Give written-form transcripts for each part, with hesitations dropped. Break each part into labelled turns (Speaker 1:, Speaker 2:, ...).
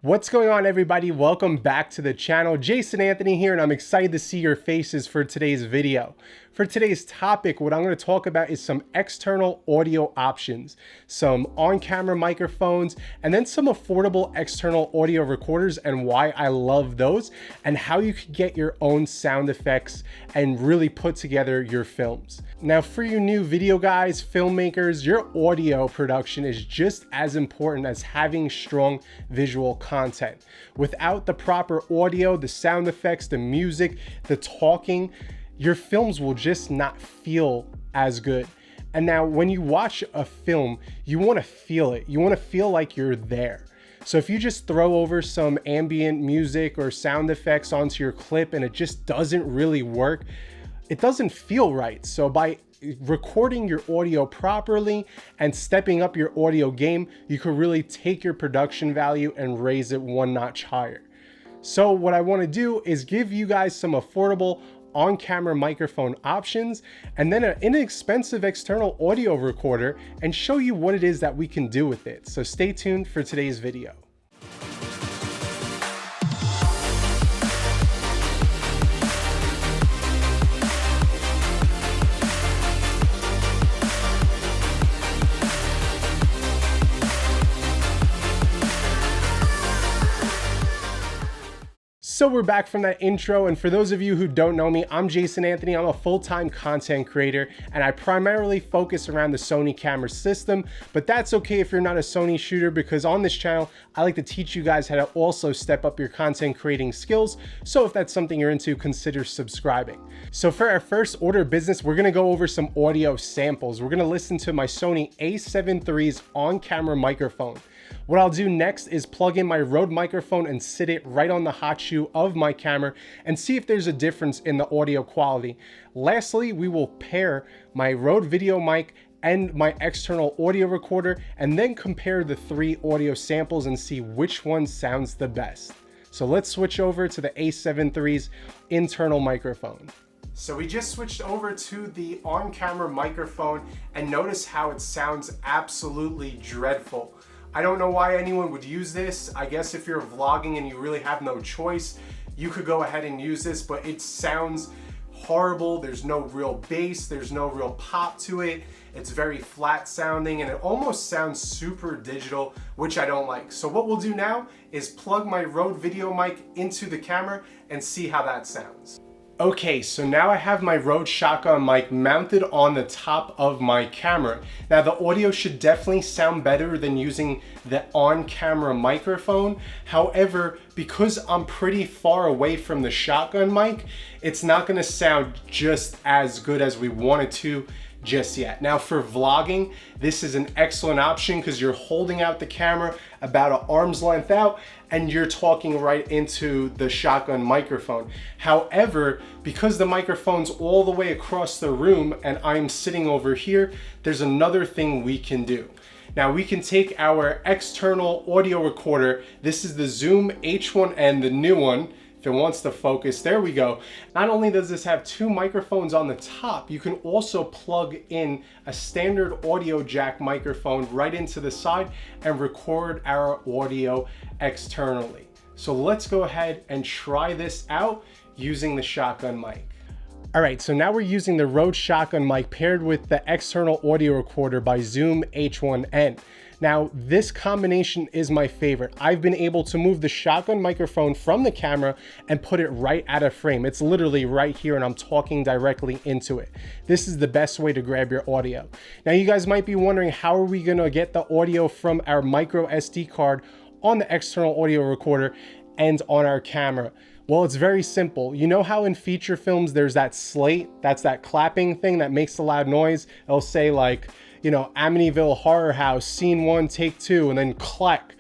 Speaker 1: What's going on, everybody? Welcome back to the channel. Jason Anthony here, and I'm excited to see your faces for today's video. For today's topic, what I'm going to talk about is some external audio options, some on-camera microphones, and then some affordable external audio recorders and why I love those, and how you can get your own sound effects and really put together your films. Now, for you new video guys, filmmakers, your audio production is just as important as having strong visual content. Without the proper audio, the sound effects, the music, the talking, your films will just not feel as good. And now when you watch a film, you want to feel it. You want to feel like you're there. So if you just throw over some ambient music or sound effects onto your clip and it just doesn't really work, it doesn't feel right. So by recording your audio properly and stepping up your audio game, you could really take your production value and raise it one notch higher. So what I want to do is give you guys some affordable on-camera microphone options and then an inexpensive external audio recorder and show you what it is that we can do with it. So stay tuned for today's video. So we're back from that intro, and for those of you who don't know me, I'm Jason Anthony. I'm a full-time content creator, and I primarily focus around the Sony camera system, but that's okay if you're not a Sony shooter, because on this channel, I like to teach you guys how to also step up your content creating skills. So if that's something you're into, consider subscribing. So for our first order of business, we're gonna go over some audio samples. We're gonna listen to my Sony a7 III's on-camera microphone. What I'll do next is plug in my Rode microphone and sit it right on the hot shoe of my camera and see if there's a difference in the audio quality. Lastly, we will pair my Rode video mic and my external audio recorder and then compare the three audio samples and see which one sounds the best. So let's switch over to the a7 III's internal microphone. So we just switched over to the on-camera microphone and notice how it sounds absolutely dreadful. I don't know why anyone would use this. I guess if you're vlogging and you really have no choice, you could go ahead and use this, but it sounds horrible. There's no real bass, there's no real pop to it. It's very flat sounding and it almost sounds super digital, which I don't like. So what we'll do now is plug my Rode video mic into the camera and see how that sounds. Okay, so now I have my Rode shotgun mic mounted on the top of my camera. Now the audio should definitely sound better than using the on-camera microphone. However, because I'm pretty far away from the shotgun mic, it's not gonna sound just as good as we want it to just yet. Now for vlogging, this is an excellent option because you're holding out the camera about an arm's length out and you're talking right into the shotgun microphone. However, because the microphone's all the way across the room and I'm sitting over here, there's another thing we can do. Now we can take our external audio recorder. This is the Zoom H1N, the new one. If it wants to focus, there we go. Not only does this have two microphones on the top, you can also plug in a standard audio jack microphone right into the side and record our audio externally. So let's go ahead and try this out using the shotgun mic. All right, so now we're using the Rode shotgun mic paired with the external audio recorder by Zoom H1N. Now, this combination is my favorite. I've been able to move the shotgun microphone from the camera and put it right out of frame. It's literally right here and I'm talking directly into it. This is the best way to grab your audio. Now, you guys might be wondering, how are we gonna get the audio from our micro SD card on the external audio recorder and on our camera? Well, it's very simple. You know how in feature films, there's that slate, that's that clapping thing that makes a loud noise? It'll say like, you know, Amityville Horror House, scene 1, take 2, and then clack.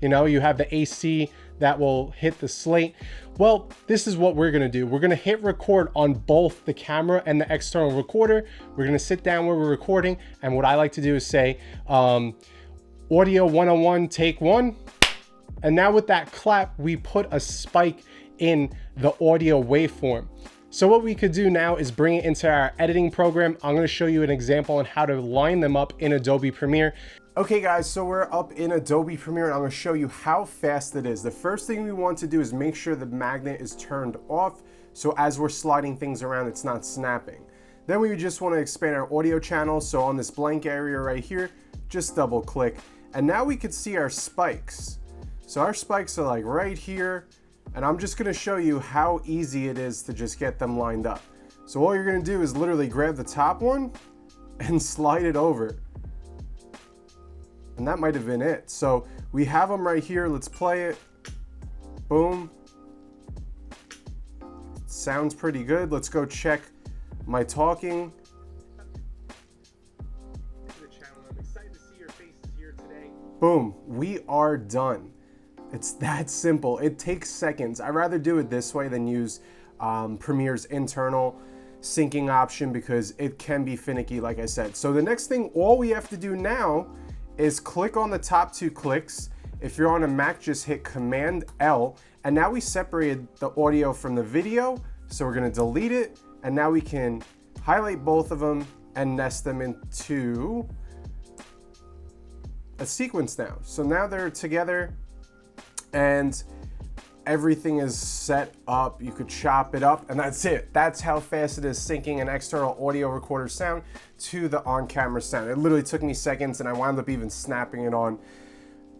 Speaker 1: You know, you have the AC that will hit the slate. Well, this is what we're gonna do. We're gonna hit record on both the camera and the external recorder. We're gonna sit down where we're recording, and what I like to do is say, Audio 101, take one. And now with that clap, we put a spike in the audio waveform. So what we could do now is bring it into our editing program. I'm gonna show you an example on how to line them up in Adobe Premiere. Okay guys, so we're up in Adobe Premiere and I'm gonna show you how fast it is. The first thing we want to do is make sure the magnet is turned off, so as we're sliding things around, it's not snapping. Then we just wanna expand our audio channels. So on this blank area right here, just double click. And now we could see our spikes. So our spikes are like right here. And I'm just gonna show you how easy it is to just get them lined up. So all you're gonna do is literally grab the top one and slide it over. And that might have been it. So we have them right here, let's play it. Boom. Sounds pretty good. Let's go check my talking. I'm excited to see your faces here today. Boom, we are done. It's that simple. It takes seconds. I'd rather do it this way than use Premiere's internal syncing option because it can be finicky, like I said. So the next thing, all we have to do now is click on the top two clicks. If you're on a Mac, just hit Command L. And now we separated the audio from the video. So we're gonna delete it. And now we can highlight both of them and nest them into a sequence now. So now they're together and everything is set up. You could chop it up and that's it. That's how fast it is syncing an external audio recorder sound to the on-camera sound. It literally took me seconds and I wound up even snapping it on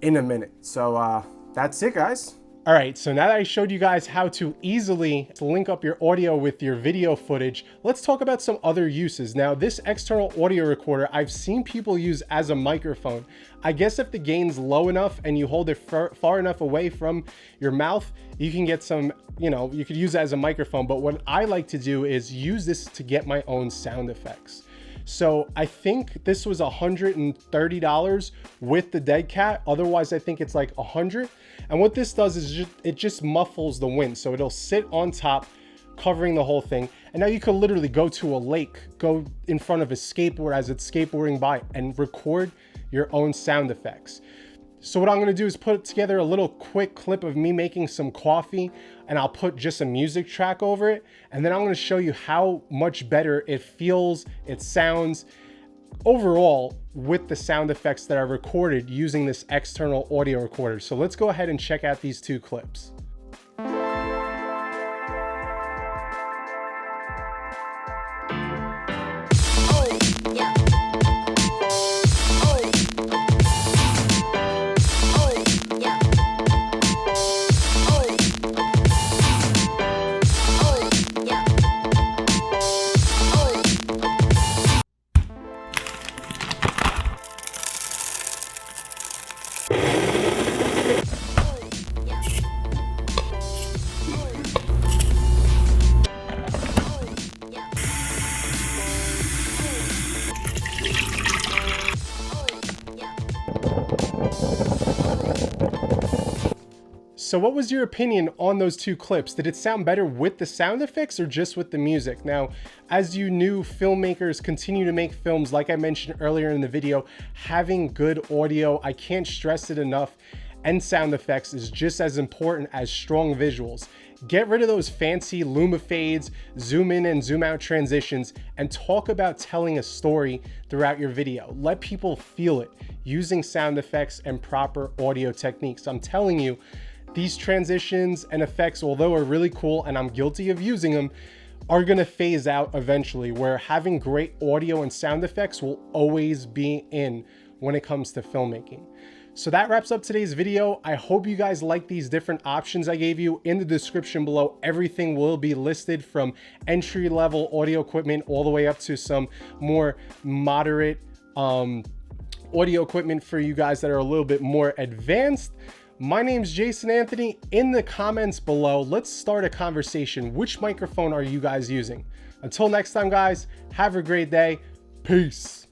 Speaker 1: in a minute. So that's it, guys. All right, so now that I showed you guys how to easily link up your audio with your video footage, let's talk about some other uses. Now, this external audio recorder, I've seen people use as a microphone. I guess if the gain's low enough and you hold it far enough away from your mouth, you can get some, you could use it as a microphone. But what I like to do is use this to get my own sound effects. So I think this was $130 with the dead cat. Otherwise, I think it's like $100. And what this does is it just muffles the wind. So it'll sit on top, covering the whole thing. And now you can literally go to a lake, go in front of a skateboard as it's skateboarding by and record your own sound effects. So what I'm gonna do is put together a little quick clip of me making some coffee and I'll put just a music track over it. And then I'm gonna show you how much better it feels, it sounds overall with the sound effects that I recorded using this external audio recorder. So let's go ahead and check out these two clips. So what was your opinion on those two clips? Did it sound better with the sound effects or just with the music? Now, as you new filmmakers continue to make films, like I mentioned earlier in the video, having good audio, I can't stress it enough, and sound effects is just as important as strong visuals. Get rid of those fancy luma fades, zoom in and zoom out transitions, and talk about telling a story throughout your video. Let people feel it using sound effects and proper audio techniques. I'm telling you, these transitions and effects, although are really cool and I'm guilty of using them, are gonna phase out eventually, where having great audio and sound effects will always be in when it comes to filmmaking. So that wraps up today's video. I hope you guys like these different options I gave you. In the description below, everything will be listed from entry-level audio equipment all the way up to some more moderate audio equipment for you guys that are a little bit more advanced. My name's Jason Anthony. In the comments below, let's start a conversation. Which microphone are you guys using? Until next time, guys, have a great day. Peace.